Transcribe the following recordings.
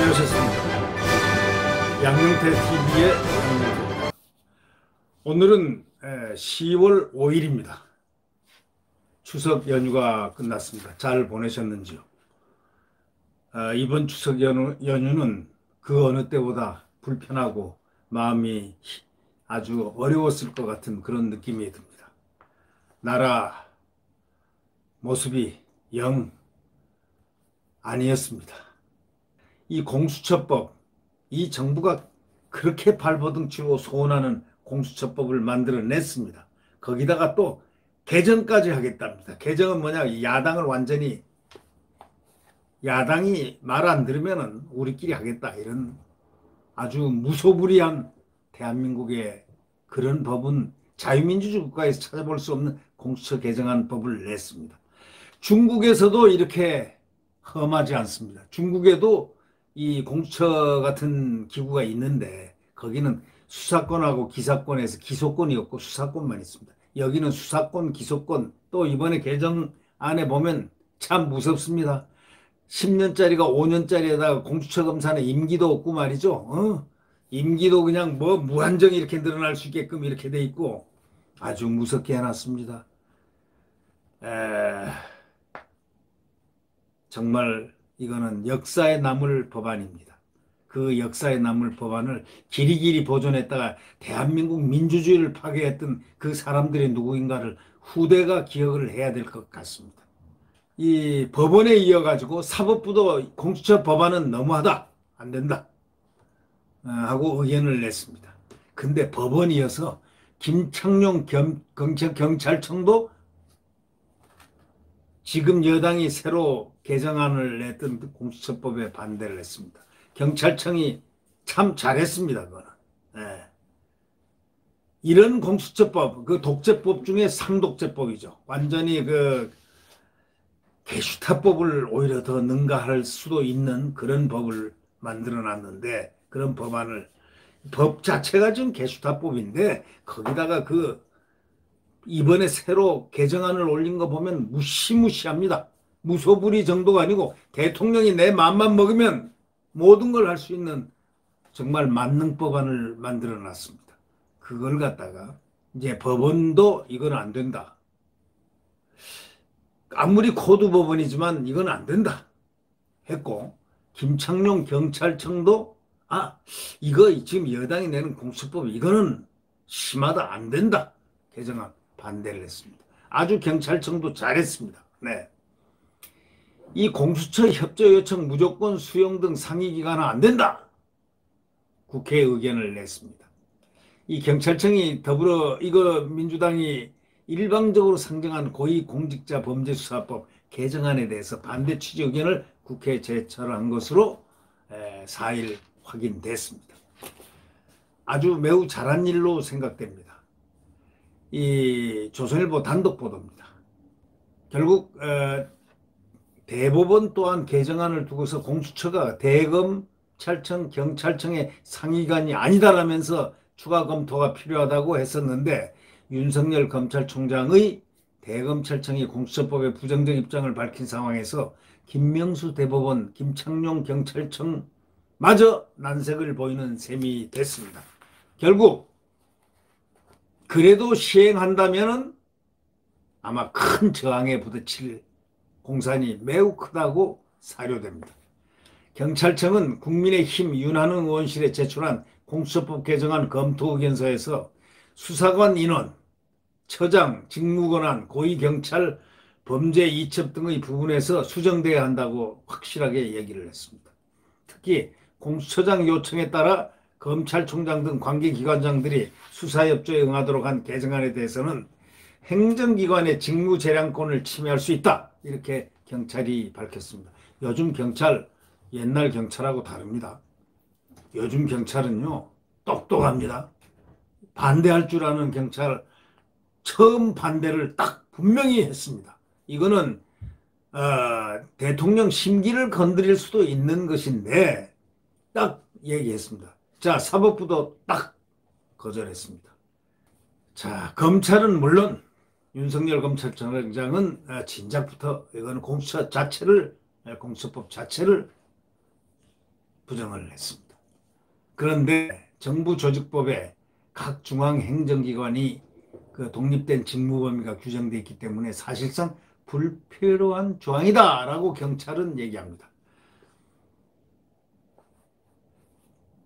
안녕하셨습니까? 양명태 TV의 양명태입니다. 오늘은 10월 5일입니다. 추석 연휴가 끝났습니다. 잘 보내셨는지요? 이번 추석 연휴는 그 어느 때보다 불편하고 마음이 아주 어려웠을 것 같은 그런 느낌이 듭니다. 나라 모습이 영 아니었습니다. 이 공수처법, 이 정부가 그렇게 발버둥치고 소원하는 공수처법을 만들어냈습니다. 거기다가 또 개정까지 하겠답니다. 개정은 뭐냐? 야당이 말 안 들으면은 우리끼리 하겠다. 이런 아주 무소불위한 대한민국의 그런 법은 자유민주주의 국가에서 찾아볼 수 없는 공수처 개정안 법을 냈습니다. 중국에서도 이렇게 험하지 않습니다. 중국에도 이 공수처 같은 기구가 있는데 거기는 수사권하고 기사권에서 기소권이 없고 수사권만 있습니다. 여기는 수사권, 기소권, 또 이번에 개정안에 보면 참 무섭습니다. 10년짜리가 5년짜리에다가 공수처 검사는 임기도 없고 말이죠. 임기도 그냥 뭐 무한정 이렇게 늘어날 수 있게끔 이렇게 돼 있고 아주 무섭게 해놨습니다. 정말 이거는 역사에 남을 법안입니다. 그 역사에 남을 법안을 길이길이 보존했다가 대한민국 민주주의를 파괴했던 그 사람들이 누구인가를 후대가 기억을 해야 될 것 같습니다. 이 법원에 이어가지고 사법부도 공수처 법안은 너무하다, 안 된다 하고 의견을 냈습니다. 근데 법원이어서 김창룡 경찰청도 지금 여당이 새로 개정안을 냈던 공수처법에 반대를 했습니다. 경찰청이 참 잘했습니다. 그거는. 이런 공수처법, 그 독재법 중에 상독재법이죠. 완전히 그 게슈타법을 오히려 더 능가할 수도 있는 그런 법을 만들어 놨는데, 그런 법안을, 법 자체가 지금 게슈타법인데 거기다가 그 이번에 새로 개정안을 올린 거 보면 무시무시합니다. 무소불위 정도가 아니고 대통령이 내 맘만 먹으면 모든 걸 할 수 있는 정말 만능 법안을 만들어 놨습니다. 그걸 갖다가 이제 법원도 이건 안 된다. 아무리 코드 법원이지만 이건 안 된다 했고, 김창룡 경찰청도 이거 지금 여당이 내는 공수처법 이거는 심하다, 안 된다. 개정안 반대를 했습니다. 아주 경찰청도 잘했습니다. 네. 이 공수처 협조 요청 무조건 수용 등 상위 기관은 안 된다. 국회에 의견을 냈습니다. 이 경찰청이 이거 민주당이 일방적으로 상정한 고위공직자범죄수사법 개정안에 대해서 반대 취지 의견을 국회에 제출한 것으로 4일 확인됐습니다. 아주 매우 잘한 일로 생각됩니다. 이 조선일보 단독 보도입니다. 결국 대법원 또한 개정안을 두고서 공수처가 대검찰청, 경찰청의 상위관이 아니다라면서 추가 검토가 필요하다고 했었는데, 윤석열 검찰총장의 대검찰청이 공수처법에 부정적 입장을 밝힌 상황에서 김명수 대법원, 김창룡 경찰청마저 난색을 보이는 셈이 됐습니다. 결국 그래도 시행한다면은 아마 큰 저항에 부딪힐 공산이 매우 크다고 사료됩니다. 경찰청은 국민의힘 윤한홍 의원실에 제출한 공수처법 개정안 검토 의견서에서 수사관 인원, 처장, 직무권한, 고위경찰, 범죄 이첩 등의 부분에서 수정돼야 한다고 확실하게 얘기를 했습니다. 특히 공수처장 요청에 따라 검찰총장 등 관계기관장들이 수사협조에 응하도록 한 개정안에 대해서는 행정기관의 직무재량권을 침해할 수 있다. 이렇게 경찰이 밝혔습니다. 요즘 경찰 옛날 경찰하고 다릅니다. 요즘 경찰은요 똑똑합니다. 반대할 줄 아는 경찰 처음 반대를 딱 분명히 했습니다. 이거는 대통령 심기를 건드릴 수도 있는 것인데 딱 얘기했습니다. 자, 사법부도 딱 거절했습니다. 자, 검찰은 물론 윤석열 검찰총장은 진작부터 이거는 공수처법 자체를 부정을 했습니다. 그런데 정부 조직법에 각 중앙행정기관이 그 독립된 직무 범위가 규정되어 있기 때문에 사실상 불필요한 조항이다라고 경찰은 얘기합니다.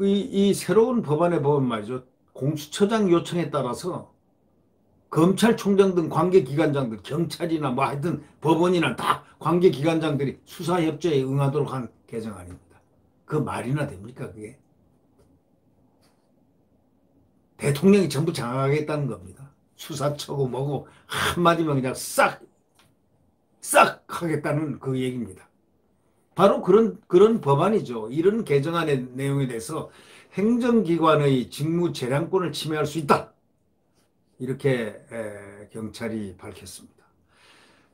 이 새로운 법안에 보면 말이죠. 공수처장 요청에 따라서 검찰총장 등 관계기관장들, 경찰이나 뭐 하여튼 법원이나 다 관계기관장들이 수사협조에 응하도록 한 개정안입니다. 그 말이나 됩니까, 그게? 대통령이 전부 장악하겠다는 겁니다. 수사처고 뭐고 한마디면 그냥 싹 하겠다는 그 얘기입니다. 바로 그런 법안이죠. 이런 개정안의 내용에 대해서 행정기관의 직무 재량권을 침해할 수 있다. 이렇게 경찰이 밝혔습니다.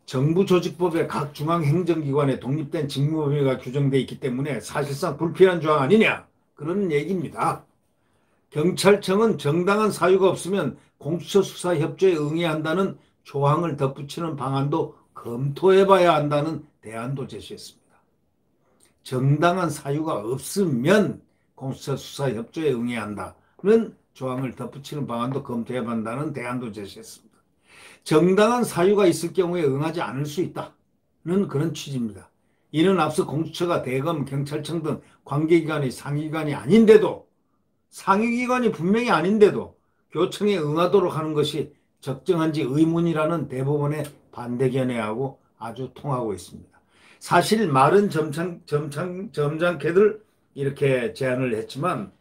정부 조직법에 각 중앙행정기관의 독립된 직무 범위가 규정되어 있기 때문에 사실상 불필요한 조항 아니냐. 그런 얘기입니다. 경찰청은 정당한 사유가 없으면 공수처 수사 협조에 응해야 한다는 조항을 덧붙이는 방안도 검토해봐야 한다는 대안도 제시했습니다. 정당한 사유가 없으면 공수처 수사 협조에 응해야 한다는 조항을 덧붙이는 방안도 검토해봐야 한다는 대안도 제시했습니다. 정당한 사유가 있을 경우에 응하지 않을 수 있다는 그런 취지입니다. 이는 앞서 공수처가 대검, 경찰청 등 관계기관의 상위기관이 아닌데도 상위기관이 분명히 아닌데도 교청에 응하도록 하는 것이 적정한지 의문이라는 대법원의 반대 견해하고 아주 통하고 있습니다. 사실 말은 점잖게들 이렇게 제안을 했지만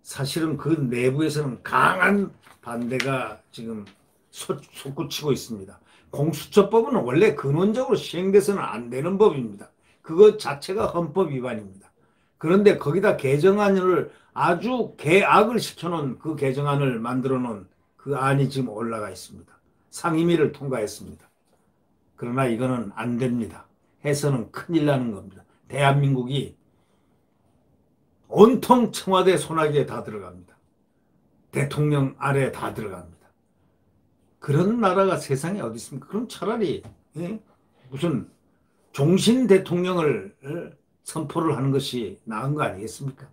사실은 그 내부에서는 강한 반대가 지금 솟구치고 있습니다. 공수처법은 원래 근원적으로 시행돼서는 안 되는 법입니다. 그것 자체가 헌법 위반입니다. 그런데 거기다 개정안을 아주 개악을 시켜놓은 그 개정안을 만들어 놓은 그 안이 지금 올라가 있습니다. 상임위를 통과했습니다. 그러나 이거는 안 됩니다. 해서는 큰일 나는 겁니다. 대한민국이 온통 청와대 손아귀에 다 들어갑니다. 대통령 아래에 다 들어갑니다. 그런 나라가 세상에 어디 있습니까? 그럼 차라리 무슨 종신 대통령을 선포를 하는 것이 나은 거 아니겠습니까?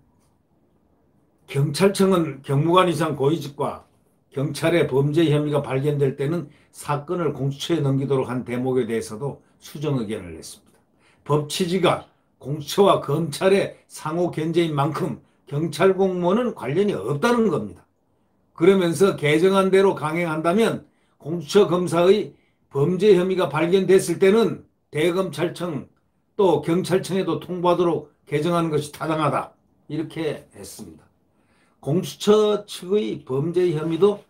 경찰청은 경무관 이상 고위직과 경찰의 범죄 혐의가 발견될 때는 사건을 공수처에 넘기도록 한 대목에 대해서도 수정 의견을 냈습니다. 법 취지가 공수처와 검찰의 상호 견제인 만큼 경찰 공무원은 관련이 없다는 겁니다. 그러면서 개정안대로 강행한다면 공수처 검사의 범죄 혐의가 발견됐을 때는 대검찰청 또 경찰청에도 통보하도록 개정하는 것이 타당하다. 이렇게 했습니다. 공수처 측의 범죄 혐의도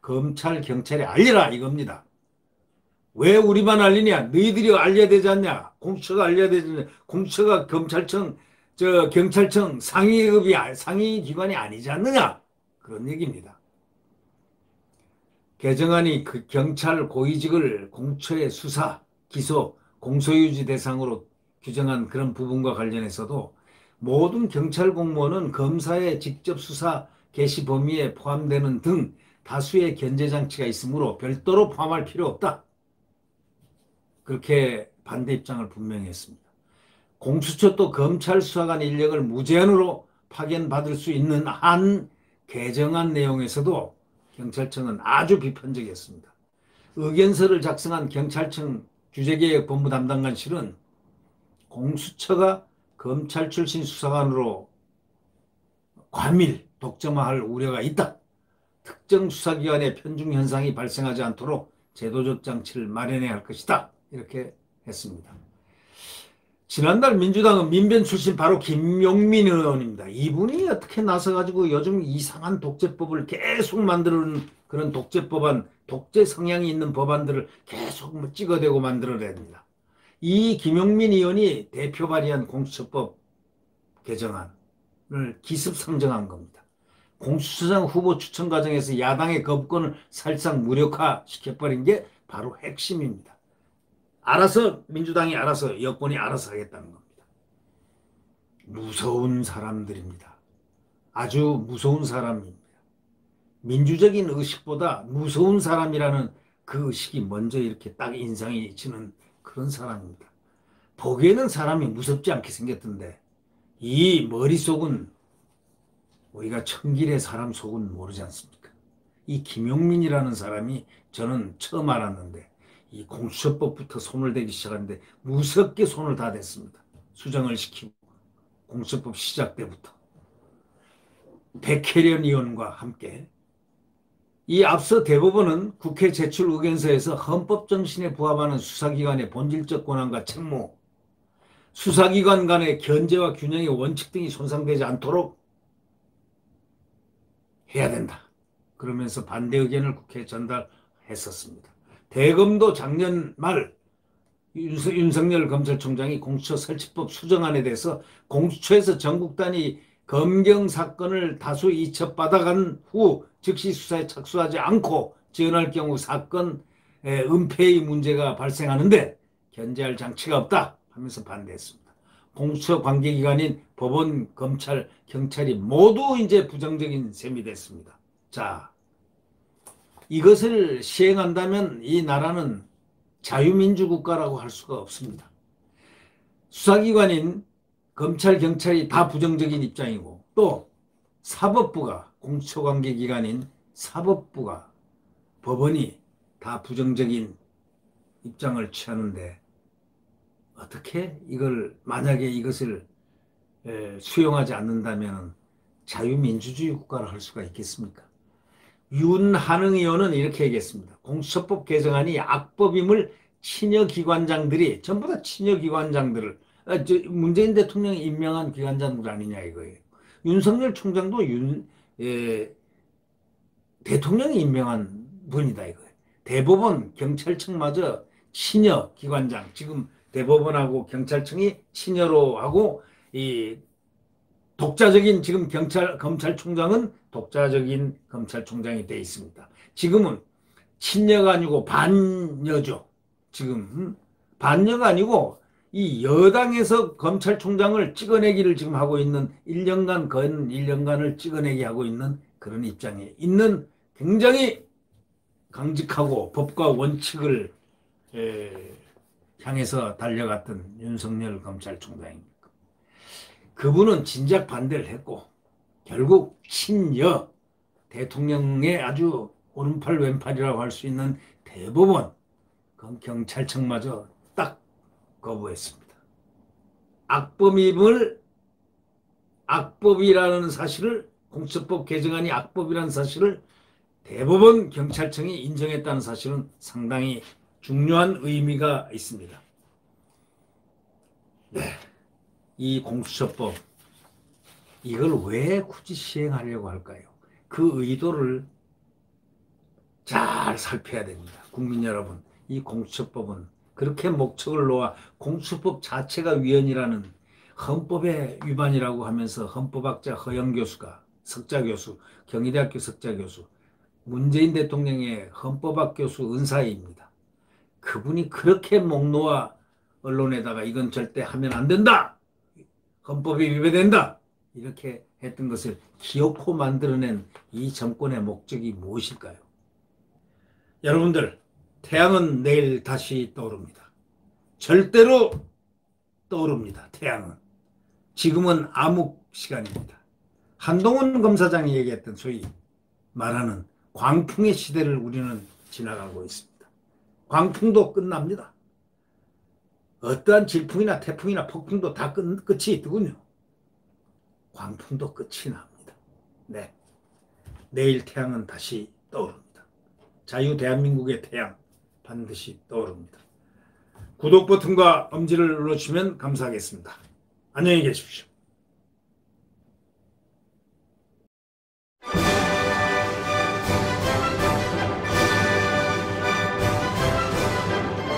검찰, 경찰에 알리라 이겁니다. 왜 우리만 알리냐? 너희들이 알려야 되지 않냐? 공수처가 알려야 되지 않냐? 공수처가 경찰청 상위급이 상위 기관이 아니지 않느냐? 그런 얘기입니다. 개정안이 그 경찰 고위직을 공수처의 수사, 기소, 공소유지 대상으로 규정한 그런 부분과 관련해서도 모든 경찰 공무원은 검사의 직접 수사 개시 범위에 포함되는 등 다수의 견제 장치가 있으므로 별도로 포함할 필요 없다. 그렇게 반대 입장을 분명히 했습니다. 공수처 또 검찰 수사관 인력을 무제한으로 파견받을 수 있는 한 개정안 내용에서도 경찰청은 아주 비판적이었습니다. 의견서를 작성한 경찰청 규제개혁본부 담당관실은 공수처가 검찰 출신 수사관으로 과밀, 독점화할 우려가 있다. 특정 수사기관의 편중 현상이 발생하지 않도록 제도적 장치를 마련해야 할 것이다. 이렇게 했습니다. 지난달 민주당은 민변 출신 바로 김용민 의원입니다. 이분이 어떻게 나서가지고 요즘 이상한 독재법을 계속 만드는 그런 독재법안, 독재 성향이 있는 법안들을 계속 찍어대고 만들어냅니다. 이 김용민 의원이 대표 발의한 공수처법 개정안을 기습 상정한 겁니다. 공수처장 후보 추천 과정에서 야당의 거부권을 사실상 무력화시켜버린 게 바로 핵심입니다. 알아서 민주당이 알아서 여권이 알아서 하겠다는 겁니다. 무서운 사람들입니다. 아주 무서운 사람입니다. 민주적인 의식보다 무서운 사람이라는 그 의식이 먼저 이렇게 딱 인상이 지는 그런 사람입니다. 보기에는 사람이 무섭지 않게 생겼던데 이 머릿속은 우리가 천길의 사람 속은 모르지 않습니까? 이 김용민이라는 사람이 저는 처음 알았는데 이 공수처법부터 손을 대기 시작하는데 무섭게 손을 다 댔습니다. 수정을 시키고 공수처법 시작 때부터 백혜련 의원과 함께 이 앞서 대법원은 국회 제출 의견서에서 헌법 정신에 부합하는 수사기관의 본질적 권한과 책무, 수사기관 간의 견제와 균형의 원칙 등이 손상되지 않도록 해야 된다. 그러면서 반대 의견을 국회에 전달했었습니다. 대검도 작년 말 윤석열 검찰총장이 공수처 설치법 수정안에 대해서 공수처에서 전국 단위 검경 사건을 다수 이첩받아간 후 즉시 수사에 착수하지 않고 지연할 경우 사건 은폐의 문제가 발생하는데 견제할 장치가 없다 하면서 반대했습니다. 공수처 관계기관인 법원, 검찰, 경찰이 모두 이제 부정적인 셈이 됐습니다. 자, 이것을 시행한다면 이 나라는 자유민주국가라고 할 수가 없습니다. 수사기관인 검찰, 경찰이 다 부정적인 입장이고 또 사법부가 공수처관계기관인 사법부가 법원이 다 부정적인 입장을 취하는데 어떻게 이걸 만약에 이것을 수용하지 않는다면 자유민주주의 국가를 할 수가 있겠습니까? 윤한흥 의원은 이렇게 얘기했습니다. 공수처법 개정안이 악법임을 친여기관장들이 전부 다 친여기관장들을 문재인 대통령이 임명한 기관장들 아니냐 이거예요. 윤석열 총장도 대통령이 임명한 분이다 이거예요. 대법원, 경찰청마저 친여기관장, 지금 대법원하고 경찰청이 친여로 하고 이 독자적인 지금 검찰총장은 독자적인 검찰총장이 돼 있습니다. 지금은 친여가 아니고 반여죠. 지금 반여가 아니고 이 여당에서 검찰총장을 찍어내기를 지금 하고 있는 1년간 건 1년간을 찍어내기 하고 있는 그런 입장에 있는 굉장히 강직하고 법과 원칙을 향해서 달려갔던 윤석열 검찰총장입니다. 그분은 진작 반대를 했고 결국 친여 대통령의 아주 오른팔 왼팔이라고 할 수 있는 대법원 경찰청마저 딱 거부했습니다. 악법이라는 사실을 공수처법 개정안이 악법이라는 사실을 대법원 경찰청이 인정했다는 사실은 상당히 중요한 의미가 있습니다. 네. 이 공수처법 이걸 왜 굳이 시행하려고 할까요? 그 의도를 잘 살펴야 됩니다. 국민 여러분, 이 공수처법은 그렇게 목적을 놓아 공수처법 자체가 위헌이라는 헌법의 위반이라고 하면서 헌법학자 허영 교수가 석자 교수, 경희대학교 석자 교수, 문재인 대통령의 헌법학 교수 은사입니다. 그분이 그렇게 목 놓아 언론에다가 이건 절대 하면 안 된다. 헌법이 위배된다. 이렇게 했던 것을 기어코 만들어낸 이 정권의 목적이 무엇일까요? 여러분들, 태양은 내일 다시 떠오릅니다. 절대로 떠오릅니다. 태양은. 지금은 암흑 시간입니다. 한동훈 검사장이 얘기했던 소위 말하는 광풍의 시대를 우리는 지나가고 있습니다. 광풍도 끝납니다. 어떠한 질풍이나 태풍이나 폭풍도 다 끝이 있더군요. 광풍도 끝이 납니다. 네. 내일 태양은 다시 떠오릅니다. 자유 대한민국의 태양 반드시 떠오릅니다. 구독 버튼과 엄지를 눌러주시면 감사하겠습니다. 안녕히 계십시오.